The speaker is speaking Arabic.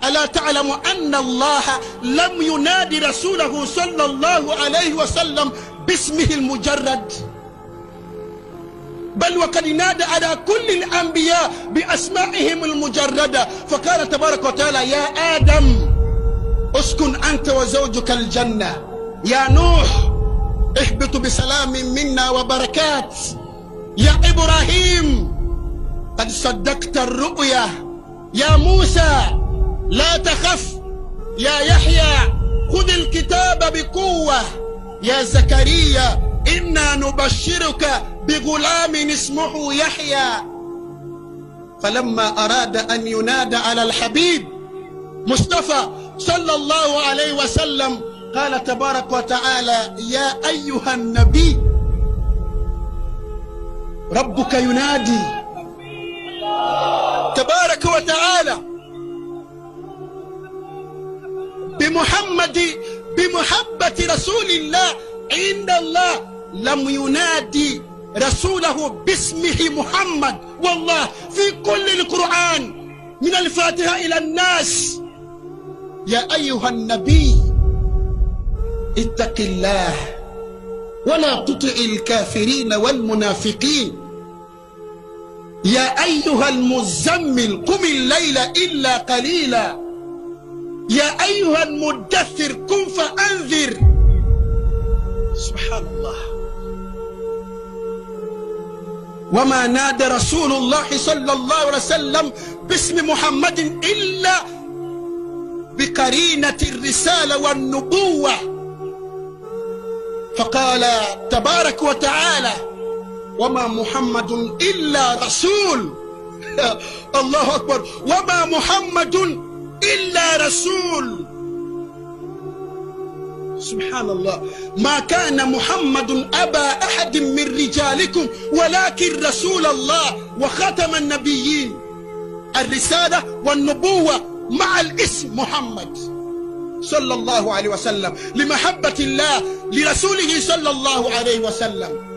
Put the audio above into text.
ألا تعلم أن الله لم ينادي رسوله صلى الله عليه وسلم باسمه المجرد، بل وقد نادى على كل الأنبياء بأسمائهم المجردة. فقال تبارك وتعالى: يا آدم اسكن أنت وزوجك الجنة، يا نوح اهبط بسلام منا وبركات، يا إبراهيم قد صدقت الرؤيا، يا موسى لا تخف، يا يحيى خذ الكتاب بقوة، يا زكريا إنا نبشرك بغلام اسمه يحيى. فلما أراد أن ينادى على الحبيب مصطفى صلى الله عليه وسلم قال تبارك وتعالى: يا أيها النبي ربك ينادي تبارك وتعالى بمحبة رسول الله عند الله، لم ينادي رسوله باسمه محمد. والله في كل القرآن من الفاتحة إلى الناس: يا أيها النبي اتق الله ولا تطع الكافرين والمنافقين، يا أيها المزمل قم الليل إلا قليلا، يا أيها المدثر قم فأنذر. سبحان الله. وما نادى رسول الله صلى الله عليه وسلم باسم محمد إلا بقرينة الرسالة والنبوة. فقال تبارك وتعالى: وما محمد إلا رسول. الله أكبر. وما محمد إلا رسول. سبحان الله. ما كان محمد أبا أحد من رجالكم ولكن رسول الله وخاتم النبيين. الرسالة والنبوة مع الاسم محمد صلى الله عليه وسلم، لمحبة الله لرسوله صلى الله عليه وسلم.